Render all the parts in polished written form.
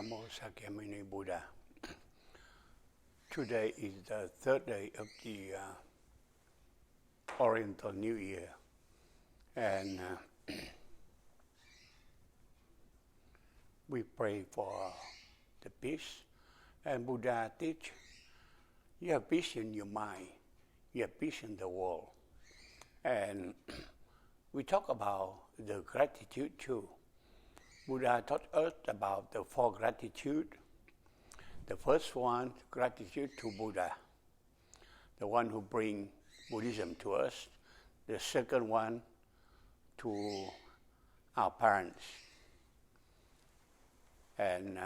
Namo Sakyamuni Buddha. Today is the third day of the Oriental New Year, and we pray for the peace. And Buddha teach, you have peace in your mind, you have peace in the world. And we talk about the gratitude too. Buddha taught us about the four gratitude. The first one, gratitude to Buddha, the one who bring Buddhism to us. The second one, to our parents. And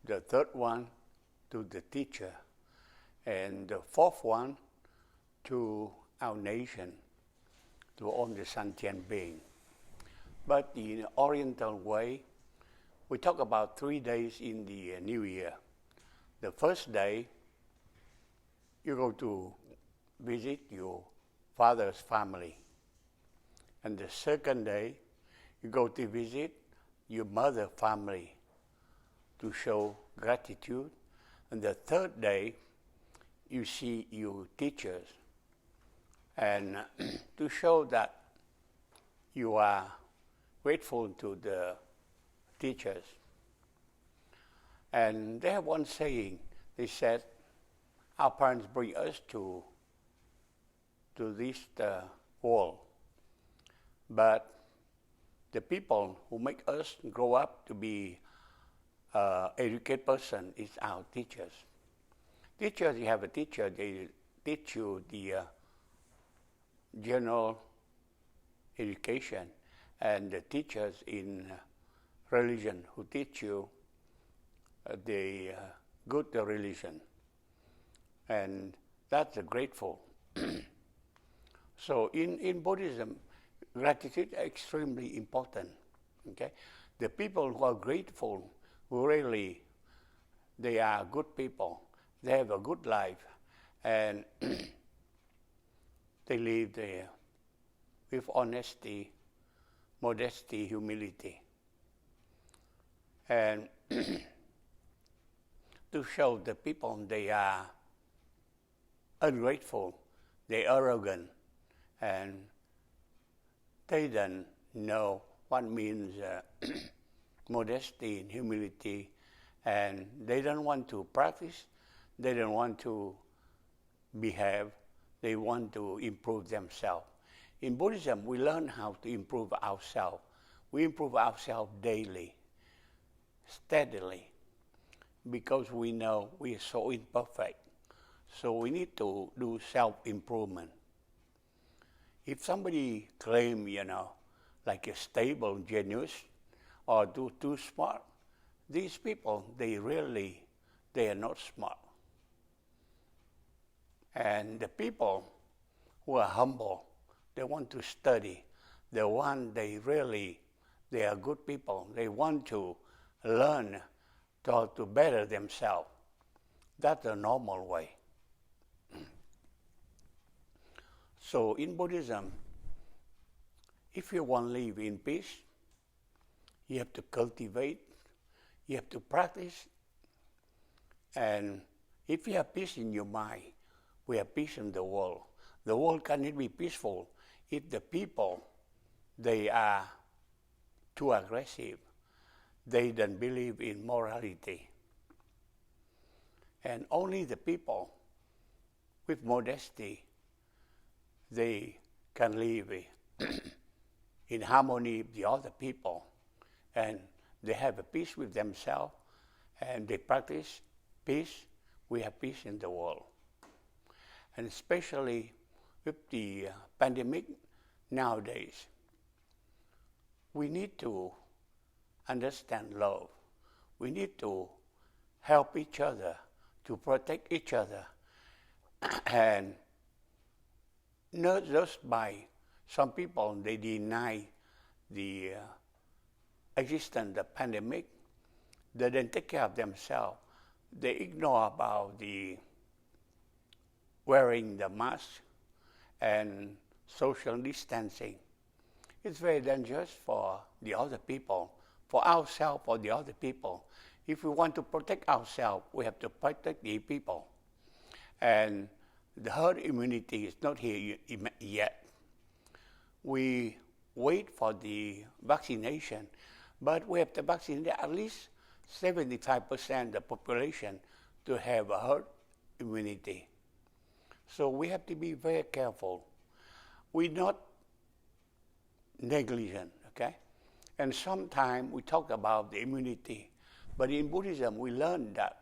the third one, to the teacher. And the fourth one, to our nation, to all the sentient beings. But in the Oriental way, we talk about 3 days in the New Year. The first day, you go to visit your father's family. And the second day, you go to visit your mother's family to show gratitude. And the third day, you see your teachers and to show that you are grateful to the teachers. And they have one saying, they said, our parents bring us to this world, but the people who make us grow up to be educated person is our teachers. Teachers, you have a teacher, they teach you the general education, and the teachers in religion who teach you the good religion. And that's grateful. So in Buddhism, gratitude is extremely important. Okay, the people who are grateful, who really, they are good people. They have a good life, and they live there with honesty, modesty, humility. And to show the people they are ungrateful, they are arrogant, and they don't know what means modesty and humility, and they don't want to practice, they don't want to behave, they want to improve themselves. In Buddhism, we learn how to improve ourselves. We improve ourselves daily, steadily, because we know we are so imperfect. So we need to do self-improvement. If somebody claims, like a stable genius or too smart, these people, they are not smart. And the people who are humble, they want to study. They are good people. They want to learn to better themselves. That's the normal way. So in Buddhism, if you want to live in peace, you have to cultivate, you have to practice. And if you have peace in your mind, we have peace in the world. The world cannot be peaceful if the people, they are too aggressive. They don't believe in morality. And only the people with modesty, they can live in harmony with the other people, and they have a peace with themselves, and they practice peace. We have peace in the world. And especially with the pandemic nowadays, we need to understand love. We need to help each other, to protect each other, and not just by some people, they deny the existence of the pandemic. They don't take care of themselves. They ignore about the wearing the mask and social distancing. It's very dangerous for the other people, for ourselves, for the other people. If we want to protect ourselves, we have to protect the people. And the herd immunity is not here yet. We wait for the vaccination, but we have to vaccinate at least 75% of the population to have a herd immunity. So we have to be very careful. We're not negligent, okay? And sometimes we talk about the immunity, but in Buddhism we learn that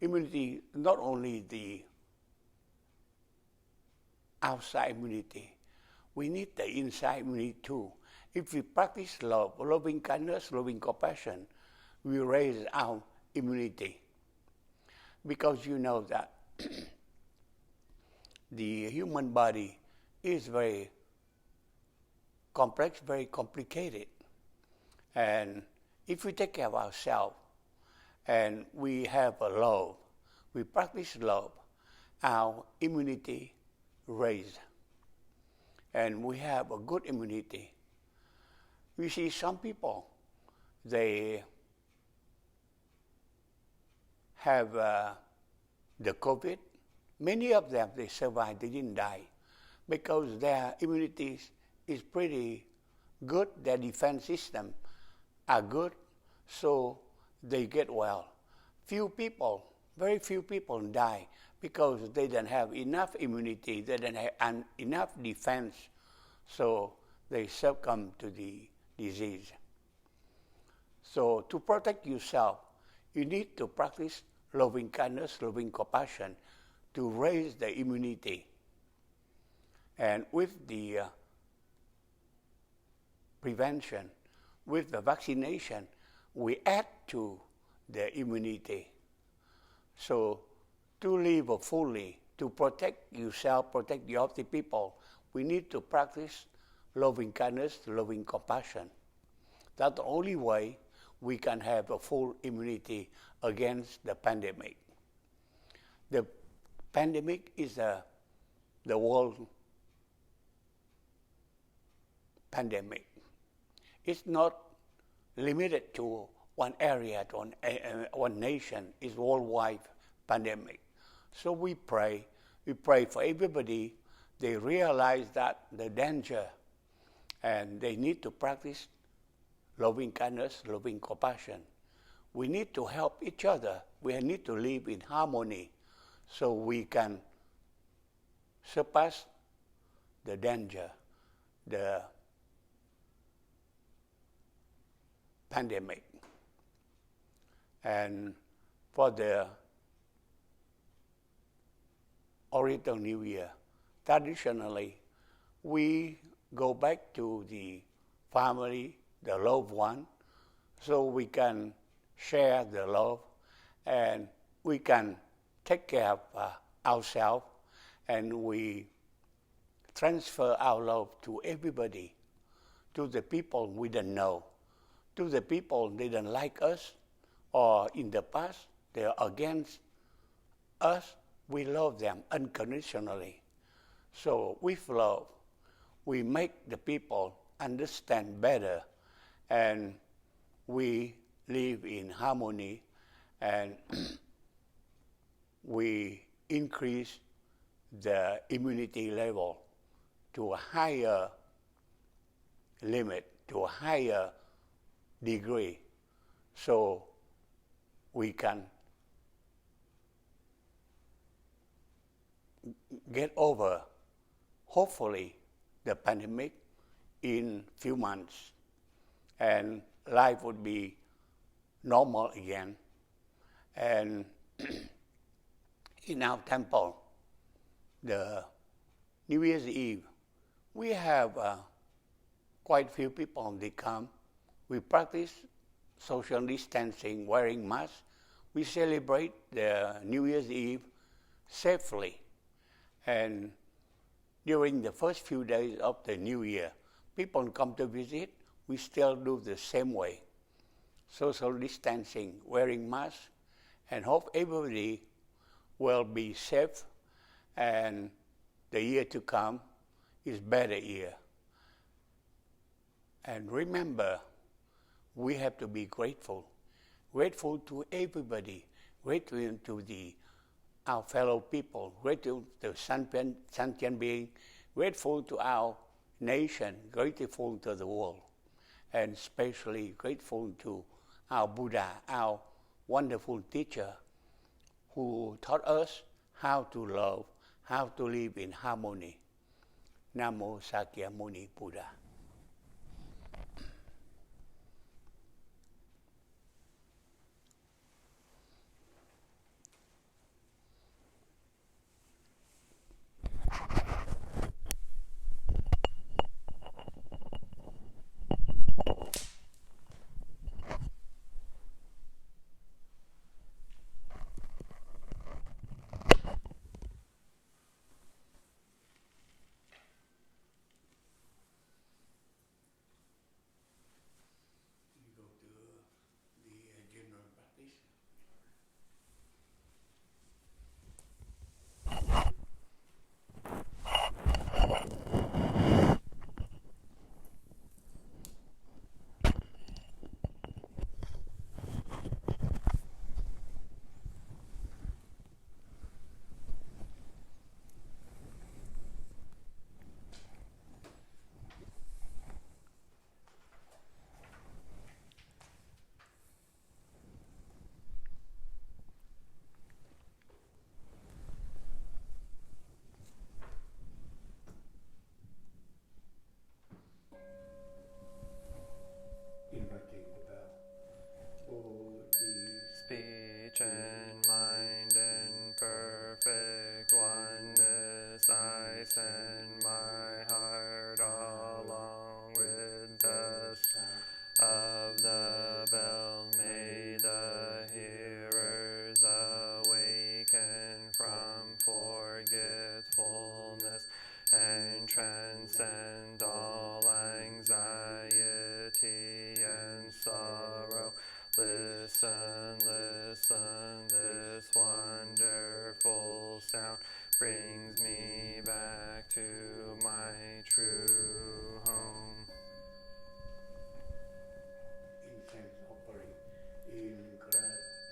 immunity is not only the outside immunity, we need the inside immunity too. If we practice love, loving kindness, loving compassion, we raise our immunity. Because you know that the human body is very complex, very complicated. And if we take care of ourselves and we have a love, we practice love, our immunity raised. And we have a good immunity. We see some people, they have the COVID. Many of them, they survived, they didn't die, because their immunity is pretty good, their defense system are good, so they get well. Very few people die because they don't have enough immunity, they don't have enough defense, so they succumb to the disease. So to protect yourself, you need to practice loving kindness, loving compassion to raise the immunity. And with the prevention, with the vaccination, we add to the immunity. So to live fully, to protect yourself, protect the other people, we need to practice loving kindness, loving compassion. That's the only way we can have a full immunity against the pandemic. The pandemic is the world pandemic. It's not limited to one area, to one nation. It's worldwide pandemic. So we pray for everybody. They realize that the danger, and they need to practice loving kindness, loving compassion. We need to help each other. We need to live in harmony so we can surpass the danger, the pandemic. And for the Oriental New Year, traditionally, we go back to the family, the loved one, so we can share the love and we can take care of ourselves, and we transfer our love to everybody, to the people we don't know, to the people they don't like us, or in the past they are against us. We love them unconditionally. So with love, we make the people understand better, and we live in harmony, and we increase the immunity level to a higher limit, to a higher degree, so we can get over, hopefully, the pandemic in few months, and life would be normal again. And in our temple, the New Year's Eve, we have quite few people, they come. We practice social distancing, wearing masks. We celebrate the New Year's Eve safely. And during the first few days of the New Year, people come to visit, we still do the same way. Social distancing, wearing masks, and hope everybody will be safe, and the year to come is better year. And remember, we have to be grateful. Grateful to everybody. Grateful to our fellow people. Grateful to sentient being. Grateful to our nation. Grateful to the world. And especially grateful to our Buddha, our wonderful teacher, who taught us how to love, how to live in harmony. Namo Sakyamuni Buddha. Speech and mind in perfect oneness, I send my heart along with the sound of the bell. May the hearers awaken from forgetfulness and transcend all anxiety and sorrow. Listen, listen, this wonderful sound brings me back to my true home. Incense offering in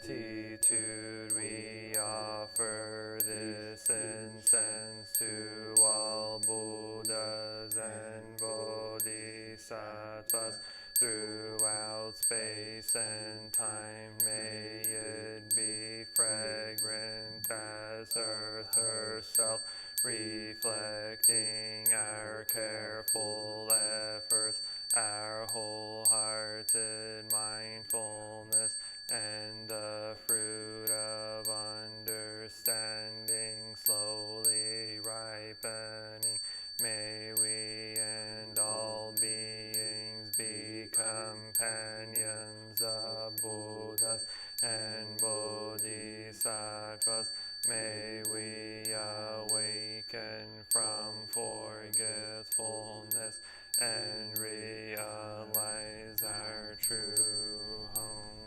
gratitude we offer this incense to all Buddhas and Bodhisattvas throughout space and time. May it be fragrant as earth herself, reflecting our careful efforts, our wholehearted mindfulness, and the fruit of understanding slowly ripening. May we and all beings be companions of Buddhas and Bodhisattvas. May we awaken from forgetfulness and realize our true home.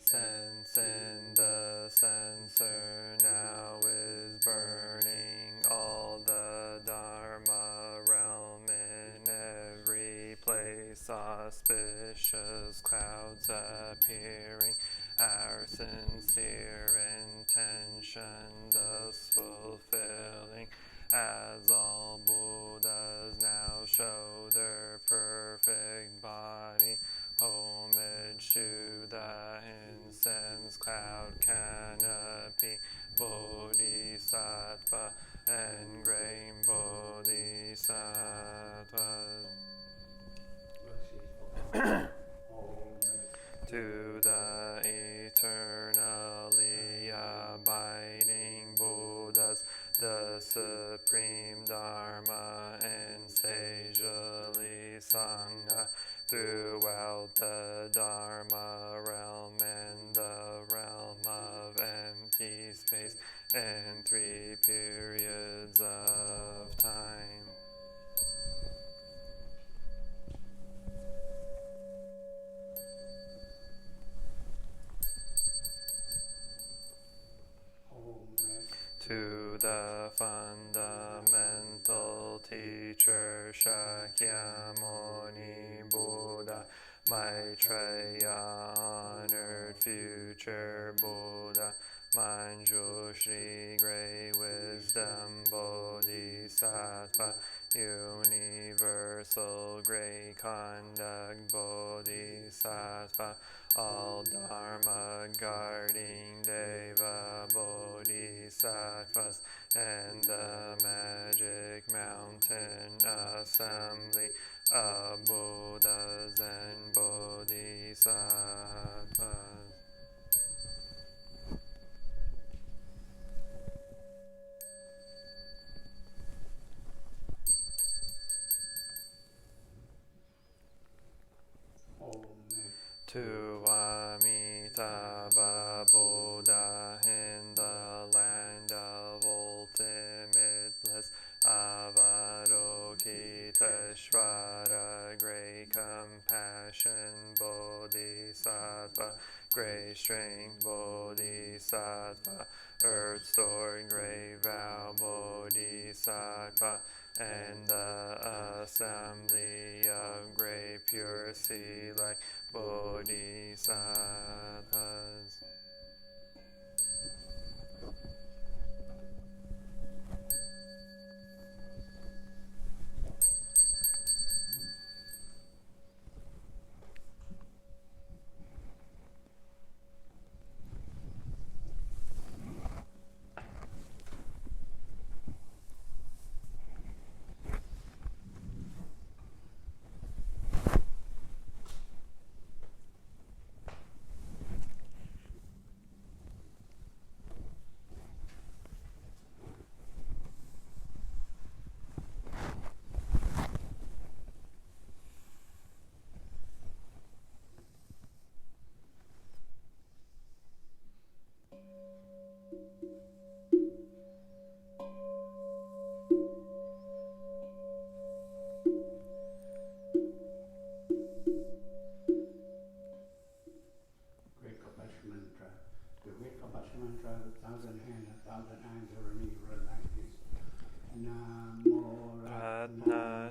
Sense in the censer now is burning, all the Dharma realm in every place, auspicious clouds appearing, our sincere intention thus fulfilling, as all Buddhas now show their perfect body. Homage to the incense cloud canopy, Bodhisattva and great Bodhisattvas. To the eternally abiding Buddhas, the supreme Dharma and sagely Sangha, throughout the Dharma realm and the realm of empty space, in 3 periods of time. the fundamental teacher Shakyamuni Buddha, Maitreya, honored future Buddha, Manjushri, great wisdom Bodhisattva, universal great conduct Bodhisattva, all Dharma guarding Deva Bodhisattvas, and the magic mountain assembly of Buddhas and Bodhisattvas. To Amitabha Buddha in the land of ultimate bliss, Avalokiteshvara, great compassion Bodhisattva, great strength Bodhisattva, earth stored great vow Bodhisattva, and the assembly of great pure select Bodhisattvas.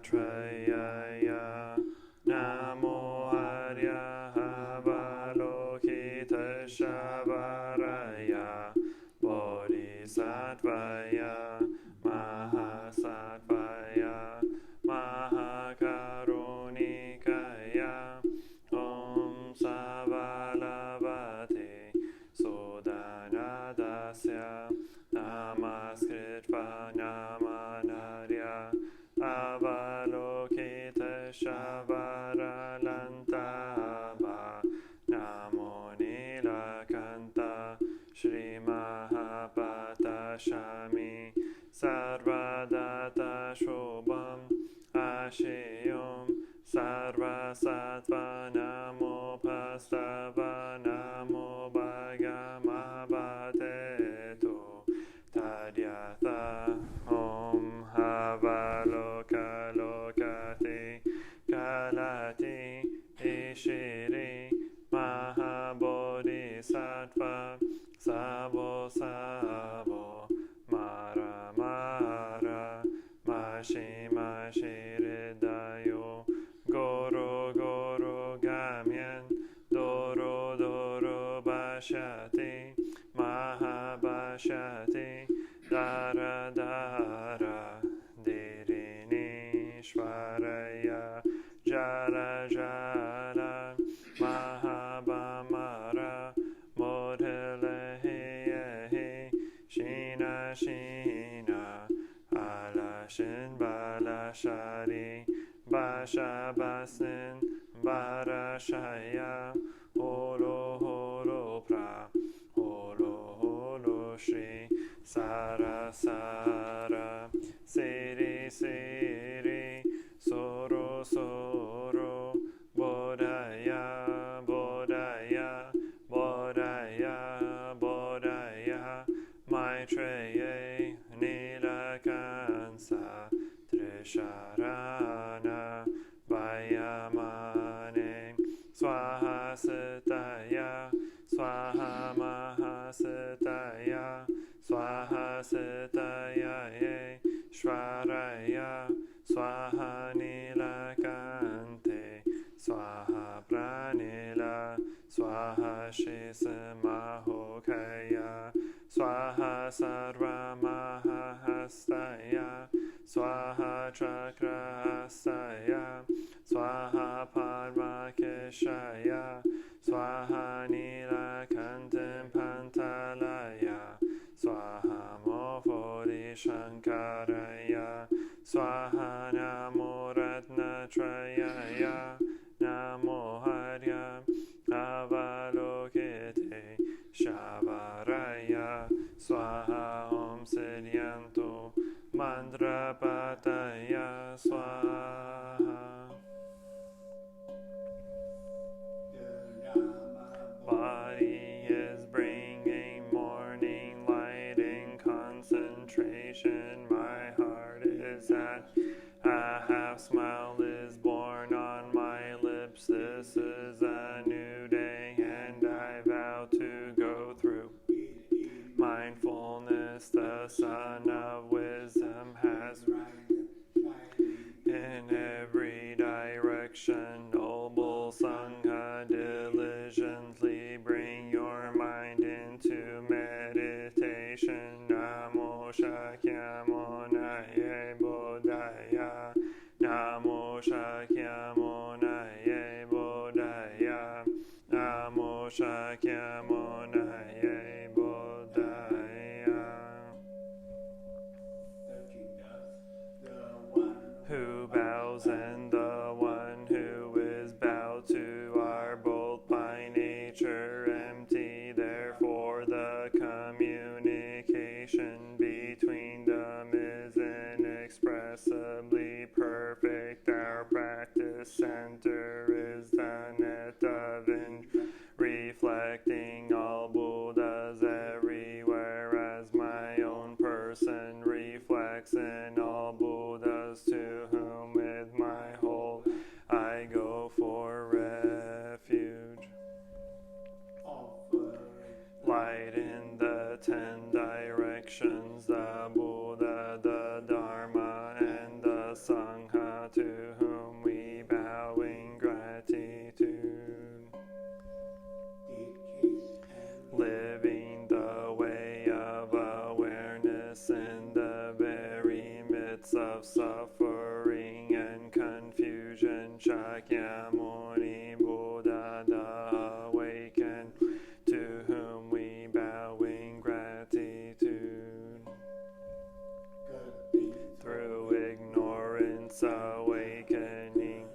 Ratnatrayaya Namo Arya Avalokiteshvaraya Bodhisattvaya Mahasattvaya Mahakarunikaya Om Savalavate Sudanadasya Namaskritva Namanarya Avalokiteshvara Lantava Namo Nilakanta Shri Mahapatashami Sarvadata Shubham Ashiyom Sarvasattva Namo Pastava Namo Bhagamabhatetu Tadyatha Om Havalokalokati Kalati Ishiri Mahabodhisattva Savo Savo Mara Mara Mashi Mashi Ridayo Goro Goro Gamyan Doro Doro Bashati Mahabashati Dara Dara Dirini Shvaraya Jara Jara Mahabamara Modhelehi Shina Shina Alashin Balashari Basha Basin Barashaya Holo Holo Pra Holo Holo Shri Sara Sara Siri Siri Soro Soro Bodhaya Bodhaya Bodhaya Bodhaya Maitreya Nilakansa Trisharana Vayamane Swaha Sitaya Swaha Mahasitaya Swaha Sitaya Swahayaye Shvaraya Swaha Nilakante Swaha Pranila Swaha Shisamahokaya Swaha Sarva Mahahastaya Swaha Chakrahastaya Swaha Padmakeshaya Swaha Nilakantam Pantalaya Swaha Mofodi Shankaraya Swaha Namo Ratnatrayaya Namo Harya Avalokite Shavaraya Swaha Om Sidyanto Mandrapataya Swaha. Body is bringing morning light in concentration. My heart is at a half smile is born on my lips. This is a new day and I vow to go through mindfulness. The sun of wisdom has in every direction. Noble Sangha, diligently bring your mind into meditation. Namo Shakyamunaye Bodhaya. Namo Shakyamunaye Bodhaya. Namo Shakyamunaye Bodhaya. Who bows and the one who is bowed to are both by nature empty. Therefore the communication between them is inexpressibly perfect. Our practice center is the net of reflecting all Buddhas everywhere, as my own person reflects in all Buddhas, to whom with my whole I go for refuge. Light in the 10 directions, the Buddha, the Dharma, and the Sangha, to whom we bow in gratitude. Living the way of awareness in the very midst of suffering and confusion. Shakyamuni Buddha, the awakened, to whom we bow in gratitude. Through ignorance awakening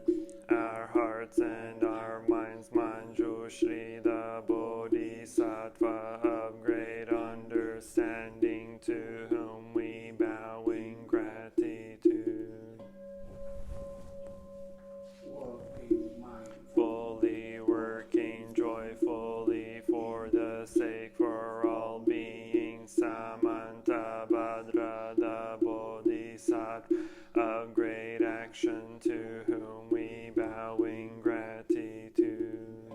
our hearts and our minds, Manjushri, the Bodhisattva of great understanding, to whom we bow in gratitude. Fully working joyfully for the sake for all beings, Samantabhadra, the Bodhisattva of great action, to whom we bow in gratitude.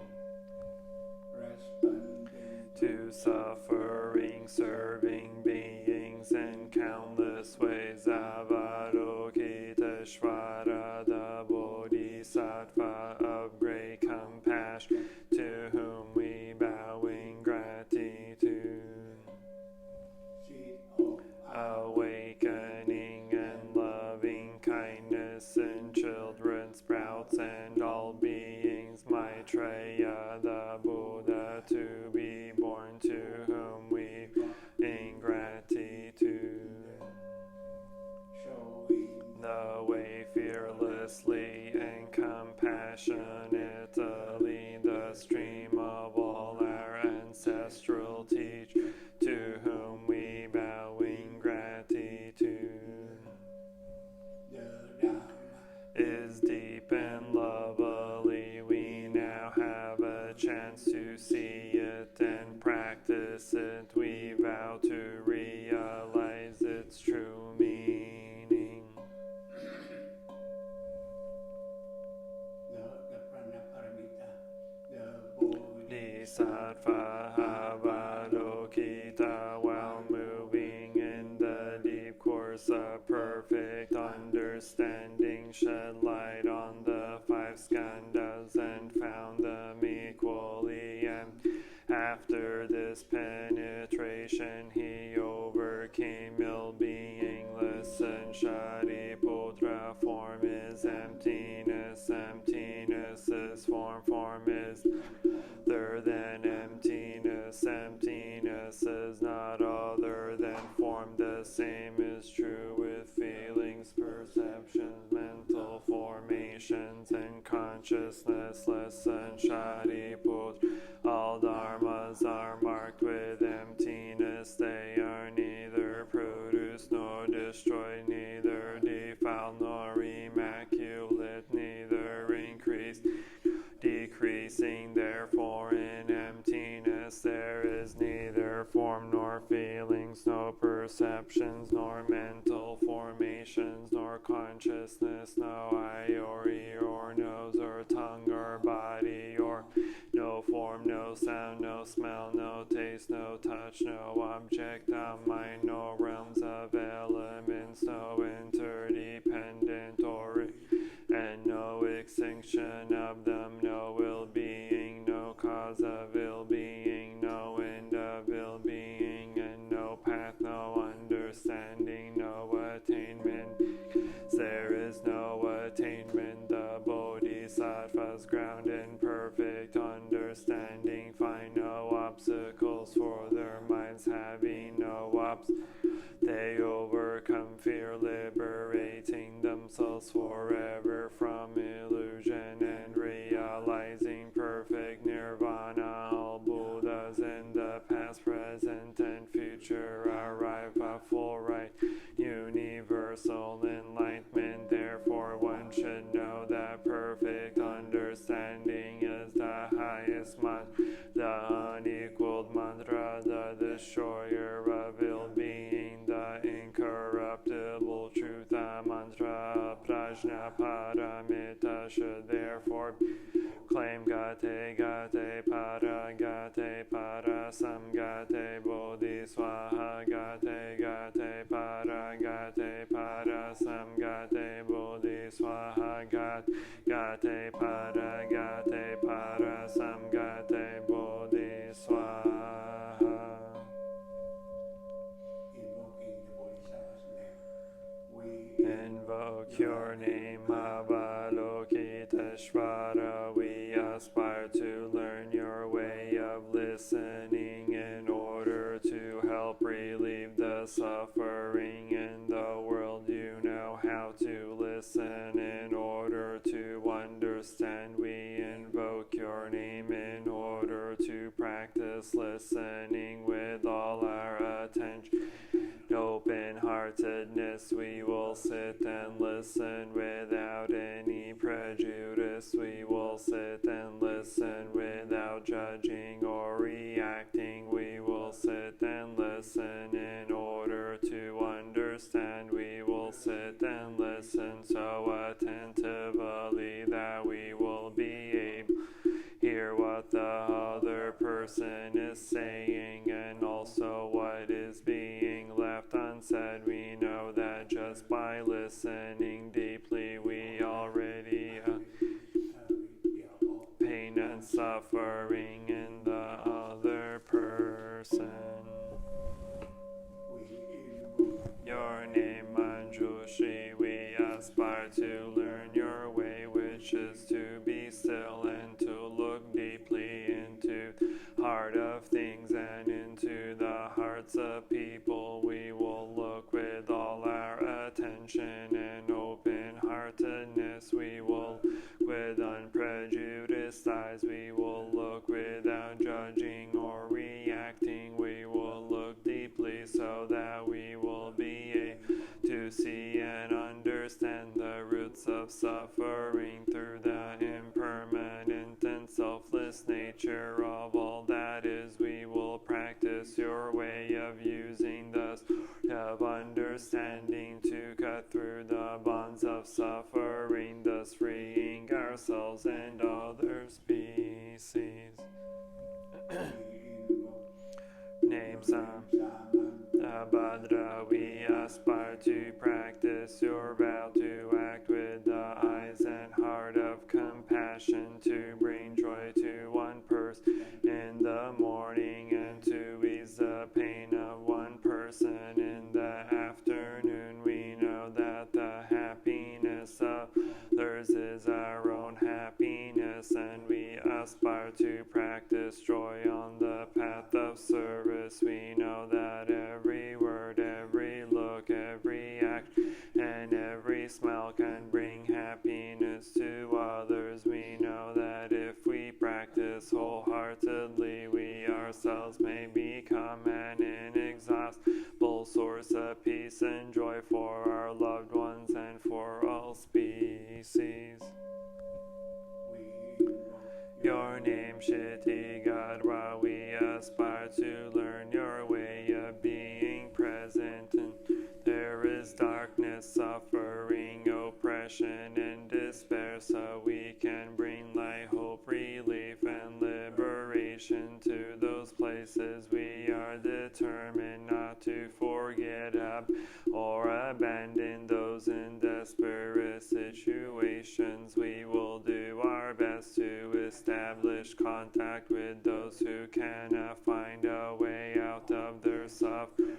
To suffering, serving beings in countless ways, Avalokiteshvara, the Bodhisattva of great compassion, to whom we bow in gratitude. Awakening and loving kindness in children, sprouts, and all beings, Maitreya, the Buddha to be born, to whom we in gratitude. The way fearlessly and compassionately, the stream of all our ancestral teach, to whom we bow in gratitude. Is deep and lovely, we now have a chance to see it and practice it. We vow to realize its true meaning. Bodhisattva Avalokita, while moving in the deep source of perfect understanding, shed light on the 5 skandhas and found them equally. And after this penetration, he overcame ill-being. Listen, Shariputra, form is emptiness, emptiness is form, form is other than emptiness, emptiness is not other than form. The same is true with feelings, perceptions, mental formations, and consciousness. Listen, Shariputra, all dharmas are marked with emptiness. They are neither produced nor destroyed, neither defiled nor immaculate, neither increased, decreasing. Therefore in emptiness there is neither form nor feelings, no perceptions, nor mental formations, nor consciousness, no eye or ear or nose or tongue or body, or no form, no sound, no smell, no taste, no touch, no object of mind, no realms of elements, no interdependent or and no extinction of them, no ill-being, no cause of ill-being, no end of ill-being, and no path, no understanding, no attainment. There is no attainment. The Bodhisattvas, ground in perfect understanding, find no obstacles for their minds, having no they overcome fear, liberating themselves forever from illusion and realizing perfect nirvana. All Buddhas in the past, present, and future arrive at full right, universal enlightenment. Therefore one should know that perfect understanding is the highest mantra, the unequaled mantra, the destroyer of ill-being, the incorruptible truth. The mantra prajna paramita should therefore claim gate gate para gate para samgate bodhi swaha gate gate para gate para samgate bodhi swaha gate para gate para samgate bodhi swaha. Invoke your name, Avalokiteshvara. We aspire to learn your way of listening in order to help relieve the suffering in the world. You know how to listen in order to understand. We invoke your name in order to practice listening with all our attention. Open-heartedness, we will sit and listen without any prejudice. We will sit and listen without judging or reacting. We will sit and listen in order to understand. We will sit and listen so attentively that we will be able to hear what the other person is saying and also what is being left unsaid. We know that just by listening deeply we already pain and suffering in the other person. Your name Manjushri, we aspire to learn your way, which is to be still and to look deeply into the heart of things and into the hearts of people. We will look with all our attention and open-heartedness. We will with unprejudiced eyes. We will look without judging or reacting. We will look deeply so that we will be able to see and understand the roots of suffering through the impermanent and selfless nature of all that is. We will practice your way of using the sword of understanding to cut through the bonds of suffering, thus freeing ourselves and other species. Names Abhadra, we aspire to practice your vow to act with the eyes and heart of compassion, to bring joy to one person in the morning and to ease the pain of one person in the afternoon. We know that the happiness of others is our own happiness, and we aspire to practice joy on the path of service. We know that every word, every look, every act, and every smile can bring happiness to others. We know that if we practice wholeheartedly, we ourselves may become an inexhaustible source of peace and joy for our loved ones and for all species. Your name, Shitty God, while we aspire to learn your way of being present. And there is darkness, suffering, oppression, and despair, so we can bring light, hope, relief, and liberation to those places. We are determined not to forget or abandon those in desperate situations. We will do our best to establish contact with those who cannot find a way out of their suffering,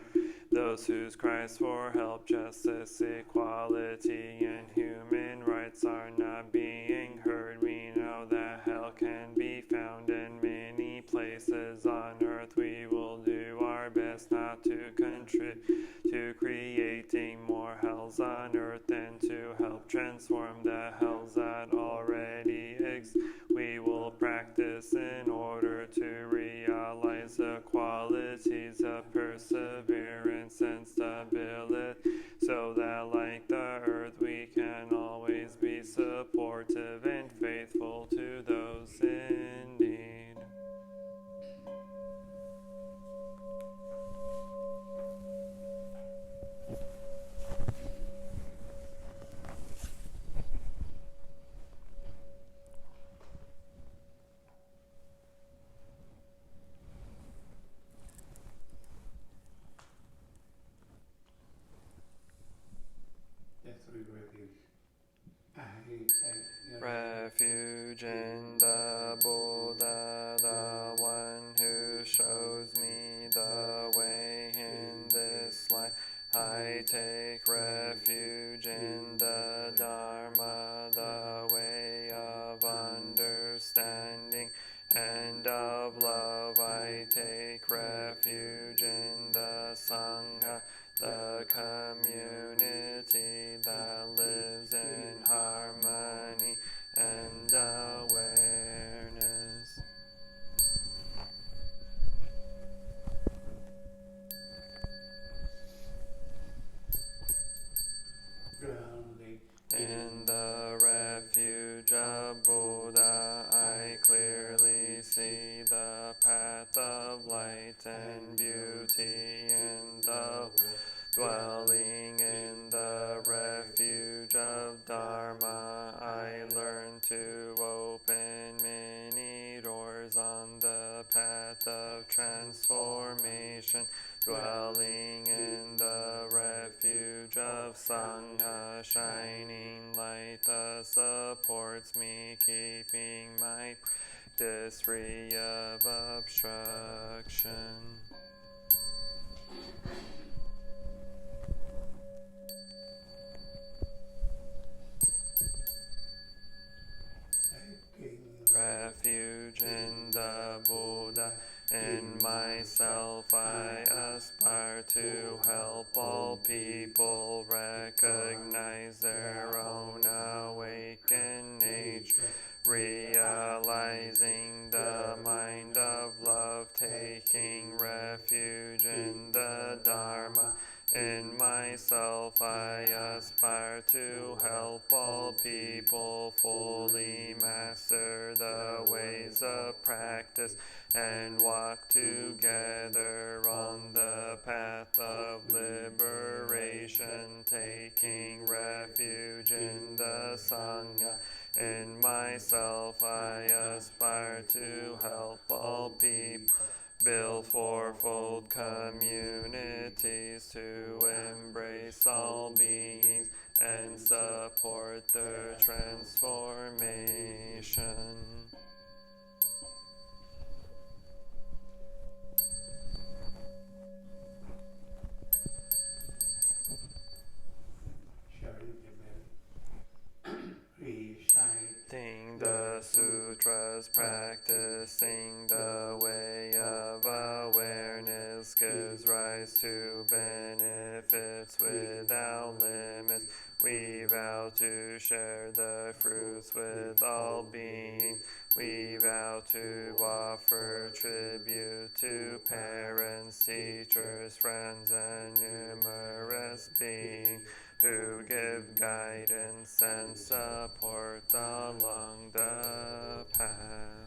those whose cries for help, justice, equality, and human rights are not being heard. We know that help can be found in many places on earth. We will do our best not to contribute to creating more hells on earth and to help transform the hells that already exist. We will practice in order to realize the qualities of perseverance and stability, so that like the earth we can always be supportive and faithful to those in need. Refuge in the Buddha, the one who shows me the way in this life. I take refuge in the Dharma, the way of understanding and of love. I take refuge in the Sangha, the community that lives in harmony and awareness. In the refuge of Buddha, I clearly see the path of light and beauty in the dwelling in the refuge of Dharma. I learn to open many doors on the path of transformation. Dwelling in the refuge of Sangha, shining light thus supports me, keeping my practice free of obstruction. Refuge in the Buddha. In myself I aspire to help all people recognize their own awakened nature, realizing the mind of love, taking refuge in the Dharma. In myself I aspire to help all people fully master the ways of practice and walk together on the path of liberation, taking refuge in the Sangha. In myself I aspire to help all people build fourfold communities to embrace all beings and support their transformation. Reciting the sutras, practicing the way of awareness gives rise to benefits without limits. We vow to share the fruits with all beings. We vow to offer tribute to parents, teachers, friends, and numerous beings who give guidance and support along the path.